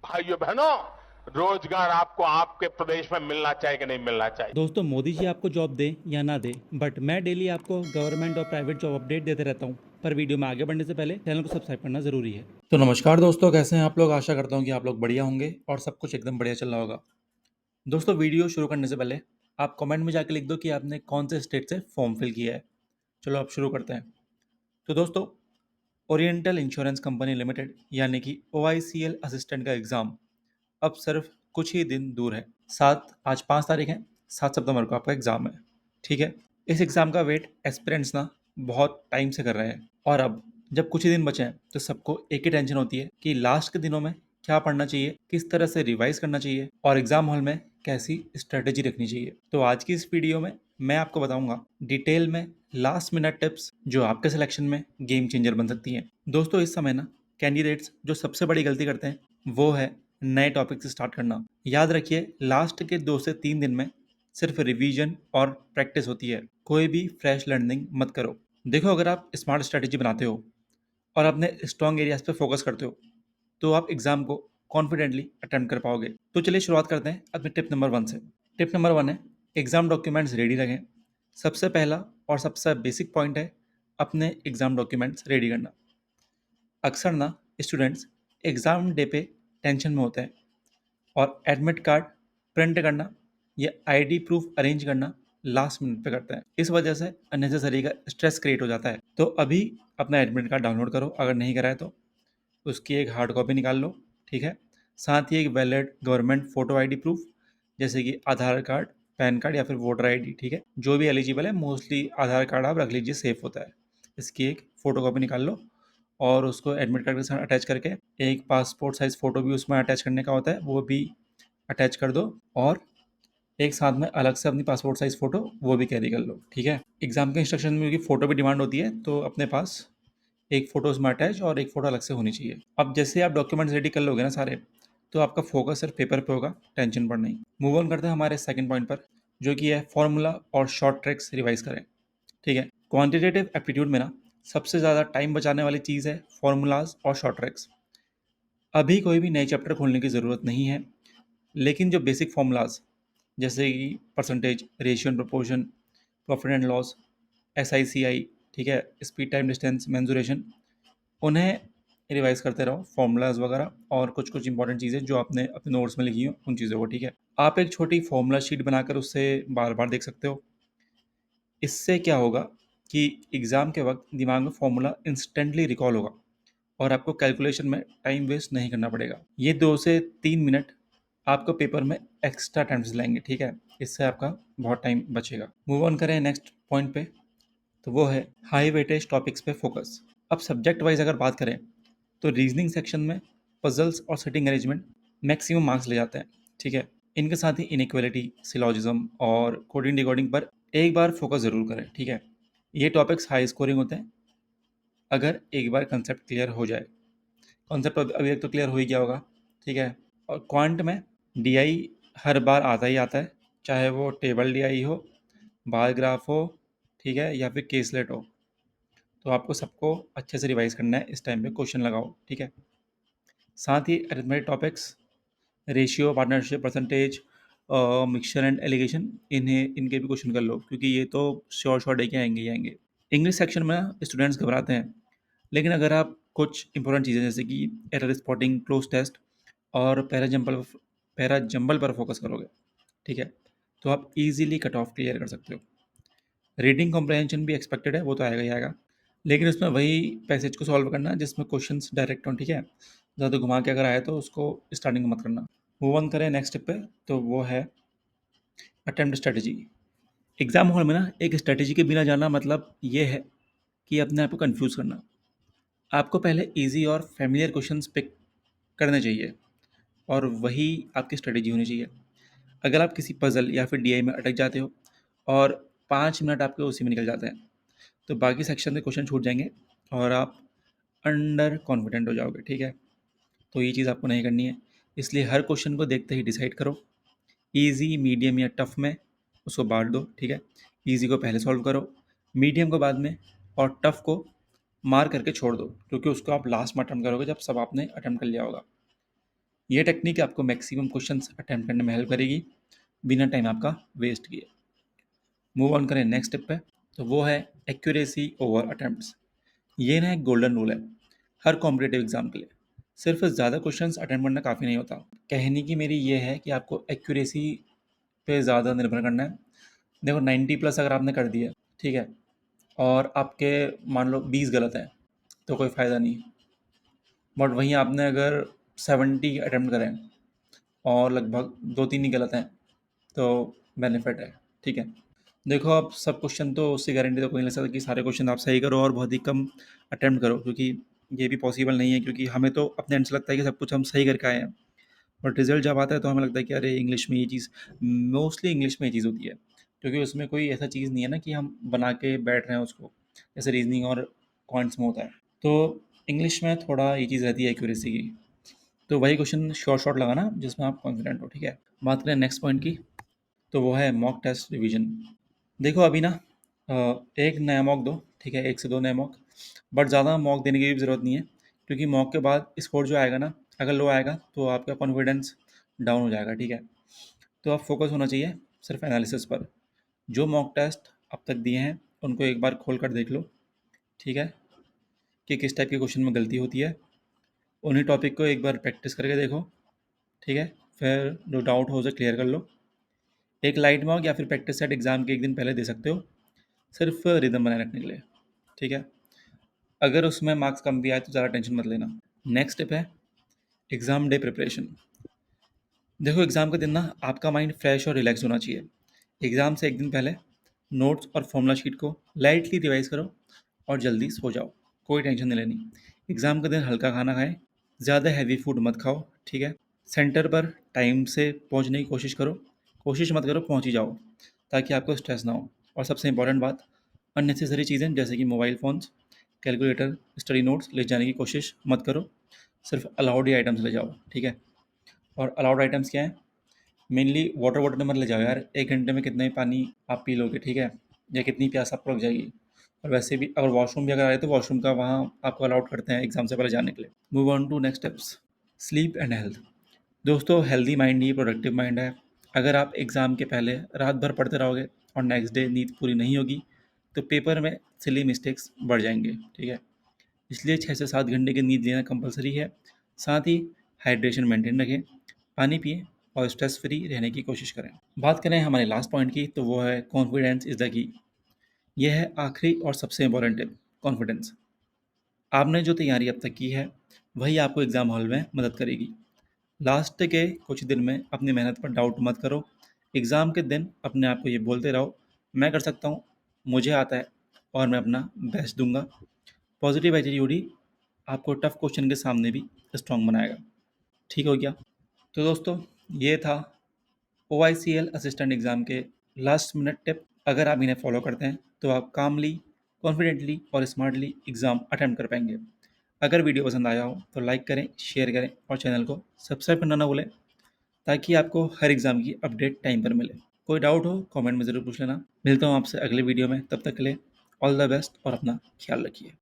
भाइयों बहनों, रोजगार आपको आपके प्रदेश में मिलना चाहिए कि नहीं मिलना चाहिए। दोस्तों, मोदी जी आपको जॉब दें या ना दें, बट मैं डेली आपको गवर्नमेंट और प्राइवेट जॉब अपडेट देते रहता हूं। पर वीडियो में आगे बढ़ने से पहले चैनल को सब्सक्राइब करना ज़रूरी है। तो नमस्कार दोस्तों, कैसे हैं आप लोग? आशा करता हूं कि आप लोग बढ़िया होंगे और सब कुछ एकदम बढ़िया चल रहा होगा। दोस्तों, वीडियो शुरू करने से पहले आप कमेंट में जाके लिख दो कि आपने कौन से स्टेट से फॉर्म फिल किया है। चलो अब शुरू करते हैं। तो दोस्तों, ओरिएंटल इंश्योरेंस कंपनी लिमिटेड यानी कि OICL असिस्टेंट का एग्ज़ाम अब सिर्फ कुछ ही दिन दूर है। आज 5 तारीख है। 7 सितंबर को आपका एग्ज़ाम है। ठीक है। इस एग्ज़ाम का वेट एस्पिरेंट्स ना बहुत टाइम से कर रहे हैं, और अब जब कुछ ही दिन बचे हैं तो सबको एक ही टेंशन होती है कि लास्ट के दिनों में क्या पढ़ना चाहिए, किस तरह से रिवाइज करना चाहिए और एग्ज़ाम हॉल में कैसी स्ट्रेटेजी रखनी चाहिए। तो आज की इस वीडियो में मैं आपको बताऊंगा डिटेल में लास्ट मिनट टिप्स जो आपके सिलेक्शन में गेम चेंजर बन सकती हैं। दोस्तों, इस समय ना कैंडिडेट्स जो सबसे बड़ी गलती करते हैं वो है नए टॉपिक से स्टार्ट करना। याद रखिए, लास्ट के 2 से 3 दिन में सिर्फ रिवीजन और प्रैक्टिस होती है, कोई भी फ्रेश लर्निंग मत करो। देखो, अगर आप स्मार्ट स्ट्रेटेजी बनाते हो और अपने स्ट्रॉन्ग एरियाज पे फोकस करते हो तो आप एग्जाम को कॉन्फिडेंटली अटेम्प्ट कर पाओगे। तो चलिए शुरुआत करते हैं अपने टिप नंबर 1 से। टिप नंबर 1 है, एग्जाम डॉक्यूमेंट्स रेडी रखें। सबसे पहला और सबसे बेसिक पॉइंट है अपने एग्जाम डॉक्यूमेंट्स रेडी करना। अक्सर ना स्टूडेंट्स एग्जाम डे पे टेंशन में होते हैं और एडमिट कार्ड प्रिंट करना या आईडी प्रूफ अरेंज करना लास्ट मिनट पे करते हैं। इस वजह से अननेसेसरी का स्ट्रेस क्रिएट हो जाता है। तो अभी अपना एडमिट कार्ड डाउनलोड करो, अगर नहीं करा है तो उसकी एक हार्ड कॉपी निकाल लो। ठीक है। साथ ही एक valid government photo ID proof, जैसे कि आधार कार्ड, पैन कार्ड या फिर वोटर आईडी। ठीक है, जो भी एलिजिबल है, मोस्टली आधार कार्ड आप रख लीजिए, सेफ होता है। इसकी एक फ़ोटो कॉपी निकाल लो और उसको एडमिट कार्ड के साथ अटैच करके एक पासपोर्ट साइज़ फ़ोटो भी उसमें अटैच करने का होता है, वो भी अटैच कर दो। और एक साथ में अलग से अपनी पासपोर्ट साइज़ फ़ोटो वो भी कैरी कर लो। ठीक है। एग्ज़ाम के इंस्ट्रक्शन में क्योंकि फ़ोटो भी डिमांड होती है, तो अपने पास एक फ़ोटो उसमें अटैच और एक फ़ोटो अलग से होनी चाहिए। अब जैसे आप डॉक्यूमेंट्स रेडी कर लोगे ना सारे, तो आपका फोकस सिर्फ पेपर पे होगा, टेंशन पर नहीं। मूव ऑन करते हैं हमारे सेकंड पॉइंट पर, जो कि है फॉर्मूला और शॉर्ट ट्रिक्स रिवाइज करें। ठीक है। क्वांटिटेटिव एप्टीट्यूड में ना सबसे ज़्यादा टाइम बचाने वाली चीज़ है फॉर्मूलाज और शॉर्ट ट्रिक्स। अभी कोई भी नए चैप्टर खोलने की ज़रूरत नहीं है, लेकिन जो बेसिक फॉर्मूलाज जैसे कि percentage, ratio and proportion, profit and loss, SICI, ठीक है, स्पीड टाइम डिस्टेंस मेंसुरेशन, उन्हें रिवाइज करते रहो, फॉर्मूलाज वगैरह और कुछ कुछ इंपॉर्टेंट चीज़ें जो आपने अपने नोट्स में लिखी हो उन चीज़ों को। ठीक है। आप एक छोटी फॉर्मूला शीट बनाकर उससे बार बार देख सकते हो। इससे क्या होगा कि एग्ज़ाम के वक्त दिमाग में फॉर्मूला इंस्टेंटली रिकॉल होगा और आपको कैलकुलेशन में टाइम वेस्ट नहीं करना पड़ेगा। ये 2 से 3 मिनट आपको पेपर में एक्स्ट्रा टाइम से लाएंगे। ठीक है। इससे आपका बहुत टाइम बचेगा। मूव ऑन करें नेक्स्ट पॉइंट पे, तो वो है हाई वेटेज टॉपिक्स पे फोकस। अब सब्जेक्ट वाइज अगर बात करें तो रीजनिंग सेक्शन में पजल्स और सिटिंग अरेंजमेंट मैक्सिमम मार्क्स ले जाते हैं। ठीक है। इनके साथ ही इनइक्वालिटी, सिलॉजिज्म और कोडिंग डिकोडिंग पर एक बार फोकस ज़रूर करें। ठीक है। ये टॉपिक्स हाई स्कोरिंग होते हैं अगर एक बार कंसेप्ट क्लियर हो जाए। कॉन्सेप्ट अभी तक तो क्लियर हो ही गया होगा। ठीक है। और क्वांट में DI हर बार आता ही आता है, चाहे वो टेबल DI हो, बार ग्राफ हो, ठीक है, या फिर केसलेट हो। तो आपको सबको अच्छे से रिवाइज करना है, इस टाइम पे क्वेश्चन लगाओ। ठीक है। साथ ही arithmetic topics, ratio, partnership, percentage, mixture and alligation, इनके भी क्वेश्चन कर लो, क्योंकि ये तो श्योर श्योर डे के आएंगे ही आएंगे। इंग्लिश सेक्शन में स्टूडेंट्स घबराते हैं, लेकिन अगर आप कुछ इंपॉर्टेंट चीज़ें जैसे कि एरर स्पॉटिंग, क्लोज टेस्ट और पैरा जंबल पर फोकस करोगे, ठीक है, तो आप इजीली कट ऑफ क्लियर कर सकते हो। रीडिंग कॉम्प्रहेंशन भी एक्सपेक्टेड है, वो तो आएगा ही आएगा, लेकिन उसमें वही पैसेज को सॉल्व करना है जिसमें क्वेश्चंस डायरेक्ट हों। ठीक है। ज़्यादा घुमा के अगर आए तो उसको स्टार्टिंग में मत करना। मूव ऑन करें नेक्स्ट स्टेप पे, तो वो है अटेम्प्ट स्ट्रेटजी। एग्जाम हॉल में ना एक स्ट्रेटजी के बिना जाना मतलब ये है कि अपने आप को कंफ्यूज करना। आपको पहले इजी और फेमिलियर क्वेश्चंस पिक करने चाहिए और वही आपकी स्ट्रेटजी होनी चाहिए। अगर आप किसी पजल या फिर DI में अटक जाते हो और 5 मिनट आपके उसी में निकल जाते हैं, तो बाकी सेक्शन के क्वेश्चन छूट जाएंगे और आप अंडर कॉन्फिडेंट हो जाओगे। ठीक है। तो ये चीज़ आपको नहीं करनी है, इसलिए हर क्वेश्चन को देखते ही डिसाइड करो, इजी, मीडियम या टफ में उसको बांट दो। ठीक है। इजी को पहले सॉल्व करो, मीडियम को बाद में, और टफ को मार करके छोड़ दो, क्योंकि उसको आप लास्ट में अटैम्प्ट करोगे जब सब आपने अटैम्प्ट कर लिया होगा। ये टेक्निक आपको मैक्सिमम क्वेश्चंस अटेम्प्ट करने में हेल्प करेगी बिना टाइम आपका वेस्ट किए। मूव ऑन करें नेक्स्ट स्टेप पे, तो वो है एक्यूरेसी ओवर अटेम्प्ट्स। ये ना एक गोल्डन रूल है हर कॉम्पिटेटिव एग्जाम के लिए। सिर्फ ज़्यादा क्वेश्चंस अटेम्प्ट करना काफ़ी नहीं होता। कहने की मेरी ये है कि आपको एक्यूरेसी पे ज़्यादा निर्भर करना है। देखो 90 प्लस अगर आपने कर दिया, ठीक है, और आपके मान लो 20 गलत हैं तो कोई फ़ायदा नहीं। बट वहीं आपने अगर 70 अटेम्प्ट करें और लगभग 2-3 ही गलत हैं तो बेनिफिट है, ठीक है। देखो आप सब क्वेश्चन तो उससे गारंटी तो कोई नहीं ले सकता कि सारे क्वेश्चन आप सही करो और बहुत ही कम अटेम्प्ट करो, क्योंकि ये भी पॉसिबल नहीं है, क्योंकि हमें तो अपने एंड से लगता है कि सब कुछ हम सही करके आए हैं, बट रिजल्ट जब आता है तो हमें लगता है कि अरे इंग्लिश में ये चीज़, मोस्टली इंग्लिश में ये चीज़ होती है, क्योंकि उसमें कोई ऐसा चीज़ नहीं है ना कि हम बना के बैठ रहे हैं उसको, जैसे रीजनिंग और पॉइंट्स में होता है। तो इंग्लिश में थोड़ा ये चीज़ रहती है एक्यूरेसी की। तो वही क्वेश्चन शॉर्ट शॉर्ट लगाना जिसमें आप कॉन्फिडेंट हो, ठीक है। बात करें नेक्स्ट पॉइंट की, तो वो है मॉक टेस्ट रिवीजन। देखो अभी ना एक नया मॉक दो, ठीक है, 1 से 2 नए मॉक, बट ज़्यादा मॉक देने की भी ज़रूरत नहीं है, क्योंकि मॉक के बाद स्कोर जो आएगा ना, अगर लो आएगा तो आपका कॉन्फिडेंस डाउन हो जाएगा, ठीक है। तो आप फोकस होना चाहिए सिर्फ एनालिसिस पर। जो मॉक टेस्ट अब तक दिए हैं उनको एक बार खोल कर देख लो, ठीक है, कि किस टाइप के क्वेश्चन में गलती होती है। उन्हीं टॉपिक को एक बार प्रैक्टिस करके देखो, ठीक है, फिर जो डाउट हो उसे क्लियर कर लो। एक लाइट मॉक या फिर प्रैक्टिस सेट एग्ज़ाम के एक दिन पहले दे सकते हो, सिर्फ रिदम बनाए रखने के लिए, ठीक है। अगर उसमें मार्क्स कम भी आए तो ज़्यादा टेंशन मत लेना। नेक्स्ट स्टेप है एग्ज़ाम डे प्रिपरेशन। देखो एग्ज़ाम के दिन ना आपका माइंड फ्रेश और रिलैक्स होना चाहिए। एग्ज़ाम से एक दिन पहले नोट्स और फॉर्मूला शीट को लाइटली रिवाइज करो और जल्दी सो जाओ, कोई टेंशन नहीं लेनी। एग्ज़ाम के दिन हल्का खाना खाएं, ज़्यादा हैवी फूड मत खाओ, ठीक है। सेंटर पर टाइम से पहुंचने की कोशिश करो, कोशिश मत करो पहुंच ही जाओ, ताकि आपको स्ट्रेस ना हो। और सबसे इंपॉर्टेंट बात, अननेसेसरी चीज़ें जैसे कि mobile phones, calculator, study notes ले जाने की कोशिश मत करो, सिर्फ अलाउड ही आइटम्स ले जाओ, ठीक है। और अलाउड आइटम्स क्या हैं? मेनली वाटर बॉटल मत ले जाओ यार, 1 घंटे में कितना ही पानी आप पी लोगे, ठीक है, या कितनी प्यास आपको लग जाएगी। और वैसे भी अगर वॉशरूम भी अगर आए तो वॉशरूम का वहाँ आपको अलाउड करते हैं एग्जाम से पहले जाने के लिए। Move on to next steps, sleep and health. दोस्तों हेल्दी माइंड ही प्रोडक्टिव माइंड है। अगर आप एग्ज़ाम के पहले रात भर पढ़ते रहोगे और नेक्स्ट डे नींद पूरी नहीं होगी तो पेपर में सिली मिस्टेक्स बढ़ जाएंगे, ठीक है। इसलिए 6 से 7 घंटे की नींद लेना कंपलसरी है। साथ ही हाइड्रेशन मेंटेन रखें, पानी पिएं और स्ट्रेस फ्री रहने की कोशिश करें। बात करें हमारे लास्ट पॉइंट की, तो वो है कॉन्फिडेंस इज़ द की। यह है आखिरी और सबसे इम्पोर्टेंट टिप, कॉन्फिडेंस। आपने जो तैयारी अब तक की है वही आपको एग्ज़ाम हॉल में मदद करेगी। लास्ट के कुछ दिन में अपनी मेहनत पर डाउट मत करो। एग्ज़ाम के दिन अपने आप को ये बोलते रहो, मैं कर सकता हूँ, मुझे आता है और मैं अपना बेस्ट दूंगा। पॉजिटिव एटीट्यूड ही आपको टफ क्वेश्चन के सामने भी स्ट्रांग बनाएगा, ठीक हो गया। तो दोस्तों ये था OICL असिस्टेंट एग्ज़ाम के लास्ट मिनट टिप। अगर आप इन्हें फॉलो करते हैं तो आप कामली, कॉन्फिडेंटली और स्मार्टली एग्ज़ाम अटेम्प्ट कर पाएंगे। अगर वीडियो पसंद आया हो तो लाइक करें, शेयर करें और चैनल को सब्सक्राइब करना ना भूलें, ताकि आपको हर एग्ज़ाम की अपडेट टाइम पर मिले। कोई डाउट हो कमेंट में ज़रूर पूछ लेना। मिलता हूँ आपसे अगले वीडियो में, तब तक के लिए ऑल द बेस्ट और अपना ख्याल रखिए।